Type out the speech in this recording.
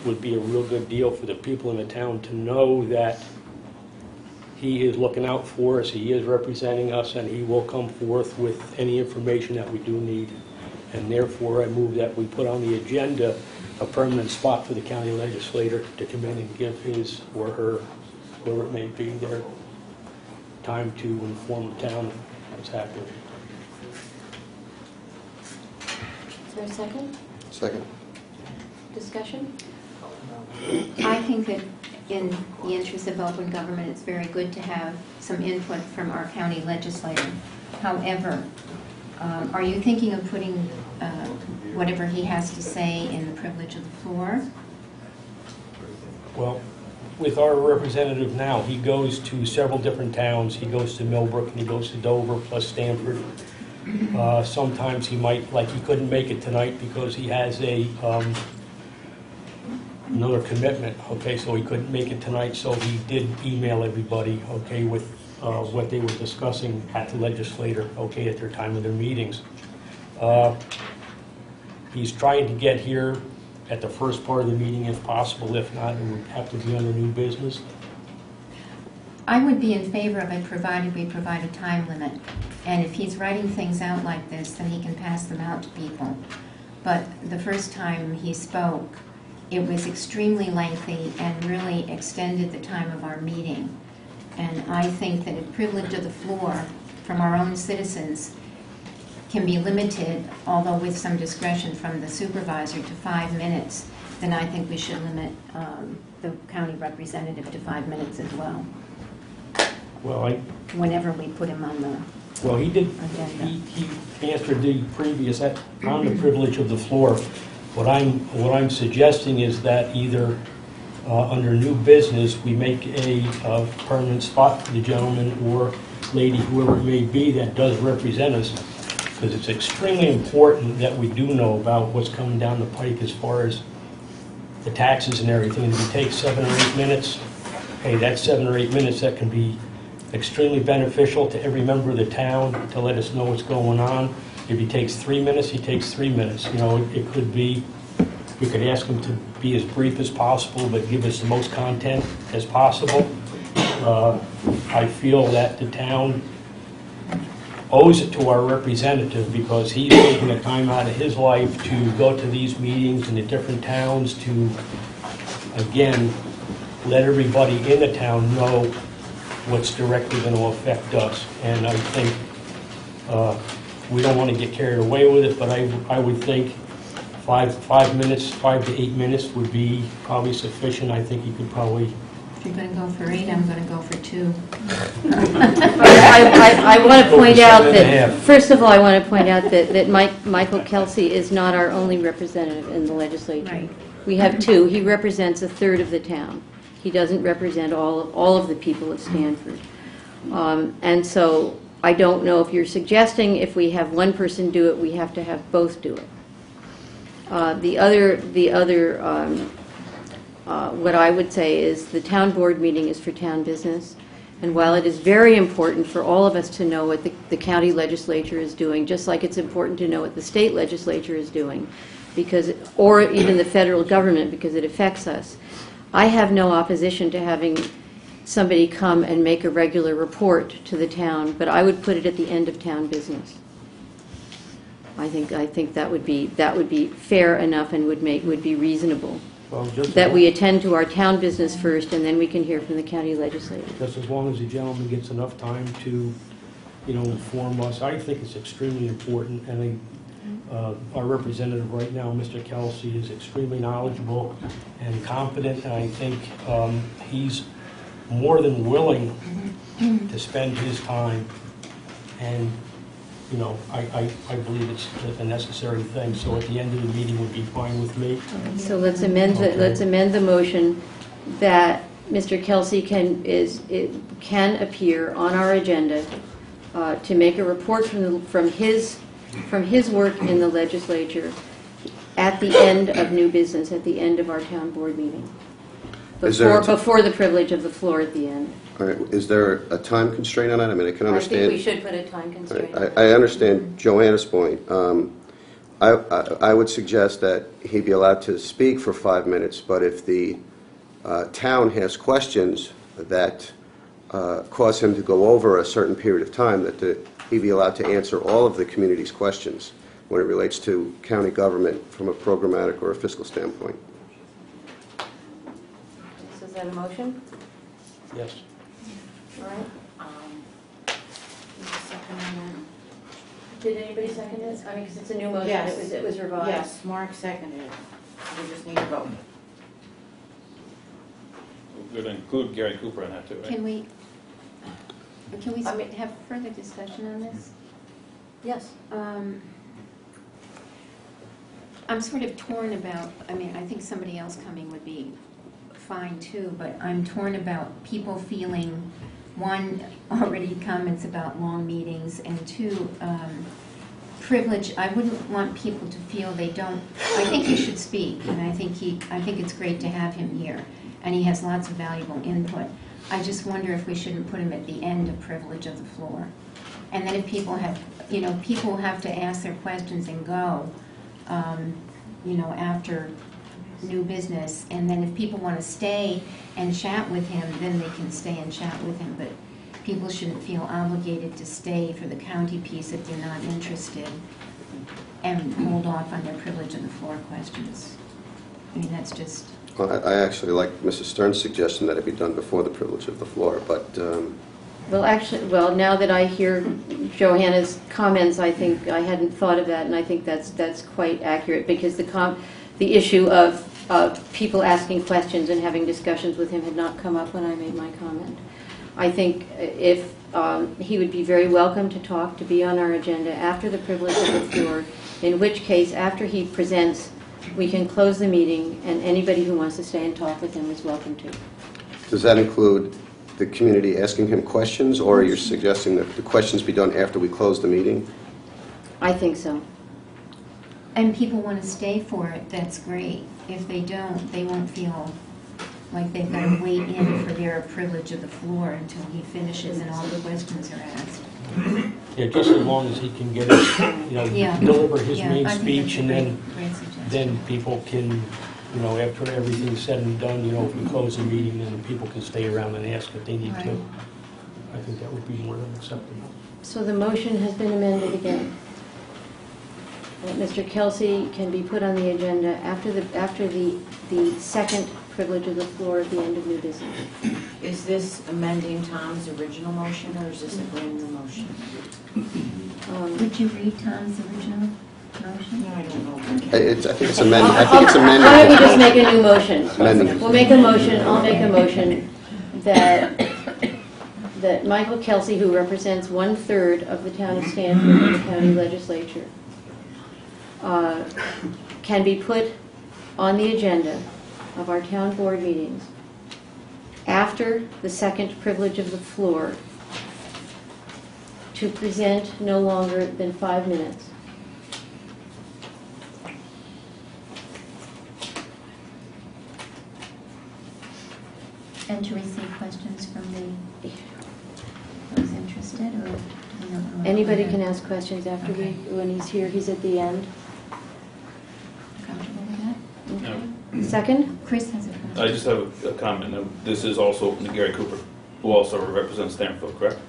would be a real good deal for the people in the town to know that he is looking out for us, he is representing us, and he will come forth with any information that we do need. And therefore, I move that we put on the agenda a permanent spot for the county legislator to come in and give his or her, whoever it may be, their time to inform the town what's happening. Is there a second? Second. Discussion? I think that in the interest of open government, it's very good to have some input from our county legislator. However, are you thinking of putting whatever he has to say in the privilege of the floor? Well, with our representative now, he goes to several different towns. He goes to Millbrook and he goes to Dover plus Stamford. Sometimes he might, like he couldn't make it tonight because he has another commitment, okay, so he couldn't make it tonight, so he did email everybody, okay, with what they were discussing at the legislature, okay, at their time of their meetings. He's trying to get here at the first part of the meeting if possible. If not, it would have to be under new business. I would be in favor of it provided we provide a time limit. And if he's writing things out like this, then he can pass them out to people. But the first time he spoke, it was extremely lengthy and really extended the time of our meeting. And I think that a privilege of the floor from our own citizens can be limited, although with some discretion from the supervisor, to 5 minutes. Then I think we should limit the county representative to 5 minutes as well. Well, whenever we put him on the well, he did. agenda. He answered the previous on the privilege of the floor. What I'm suggesting is that either under new business we make a permanent spot for the gentleman or lady, whoever it may be, that does represent us, because it's extremely important that we do know about what's coming down the pike as far as the taxes and everything. And if it takes 7 or 8 minutes, hey, that's 7 or 8 minutes that can be extremely beneficial to every member of the town to let us know what's going on. If he takes 3 minutes, he takes 3 minutes. You know, it could be, we could ask him to be as brief as possible, but give us the most content as possible. I feel that the town owes it to our representative, because he's taking the time out of his life to go to these meetings in the different towns to, again, let everybody in the town know what's directly going to affect us. And I think we don't want to get carried away with it, but I would think 5 minutes, 5 to 8 minutes would be probably sufficient. I think you could probably. If you're going to go for 8, I'm going to go for 2. I want to point out that, first of all, I want to point out that Michael Kelsey is not our only representative in the legislature. Right. We have 2. He represents a third of the town. He doesn't represent all of the people of Stanford. And so I don't know if you're suggesting if we have one person do it, we have to have both do it. What I would say is the town board meeting is for town business. And while it is very important for all of us to know what the county legislature is doing, just like it's important to know what the state legislature is doing, because, or even the federal government, because it affects us, I have no opposition to having somebody come and make a regular report to the town, but I would put it at the end of town business. I think that would be fair enough and would be reasonable. Well, that we attend to our town business first, and then we can hear from the county legislature. Just as long as the gentleman gets enough time to, inform us. I think it's extremely important, and our representative right now, Mr. Kelsey, is extremely knowledgeable and competent, and I think he's more than willing to spend his time, and I believe it's a necessary thing. So at the end of the meeting would be fine with me. So let's amend the motion that Mr. Kelsey can appear on our agenda to make a report from his work in the legislature at the end of new business, at the end of our town board meeting, before the privilege of the floor at the end. All right. Is there a time constraint on that? I mean, I can understand. I think we should put a time constraint. I understand Joanna's point. I would suggest that he be allowed to speak for 5 minutes, but if the town has questions that cause him to go over a certain period of time, that he be allowed to answer all of the community's questions when it relates to county government from a programmatic or a fiscal standpoint. So is that a motion? Yes. All right. Did anybody second it? I mean, because it's a new motion, Yes. it was revised. Yes, Mark seconded it. We just need a vote. We're going to include Gary Cooper in that too, right? Can we I mean- have further discussion on this? Yes. I'm sort of torn about, I mean, I think somebody else coming would be fine too, but I'm torn about people feeling, one, already comments about long meetings, and two, privilege. I wouldn't want people to feel they don't, I think he should speak, and I think it's great to have him here, and he has lots of valuable input. I just wonder if we shouldn't put him at the end of privilege of the floor. And then if people have, people have to ask their questions and go, after new business. And then if people want to stay and chat with him, then they can stay and chat with him. But people shouldn't feel obligated to stay for the county piece if they're not interested and hold off on their privilege of the floor questions. I mean, that's just... Well, I actually like Mrs. Stern's suggestion that it be done before the privilege of the floor, but Well, now that I hear Johanna's comments, I think I hadn't thought of that, and I think that's quite accurate, because the issue of people asking questions and having discussions with him had not come up when I made my comment. I think if he would be very welcome to talk, to be on our agenda after the privilege of the floor, in which case, after he presents, we can close the meeting, and anybody who wants to stay and talk with him is welcome to. does that include the community asking him questions, or are you suggesting that the questions be done after we close the meeting? I think so. And people want to stay for it, that's great. If they don't, they won't feel like they've got to wait in for their privilege of the floor until he finishes and all the questions are asked. Yeah, just as long as he can get it, Yeah. deliver his Yeah, main I think speech, that's a and great suggestion. then people can, after everything's said and done, if we close the meeting, then people can stay around and ask if they need to. Right. I think that would be more than acceptable. So the motion has been amended again. That Mr. Kelsey can be put on the agenda after the second privilege of the floor at the end of new business. Is this amending Tom's original motion, or is this a brand new motion? Would you read Tom's original motion? No, I don't know. I think it's amended. I think it's amended. Why don't we just make a new motion? Amending. We'll make a motion, I'll make a motion that Michael Kelsey, who represents 1/3 of the town of Stanford in the county legislature, can be put on the agenda of our town board meetings after the second privilege of the floor to present no longer than 5 minutes. And to receive questions from those interested, or do we know? Anybody can ask questions after Okay. when he's here, he's at the end. Comfortable with that? No. Second? Chris has a question. I just have a comment. Now, this is also open to Gary Cooper, who also represents Stanfield, correct?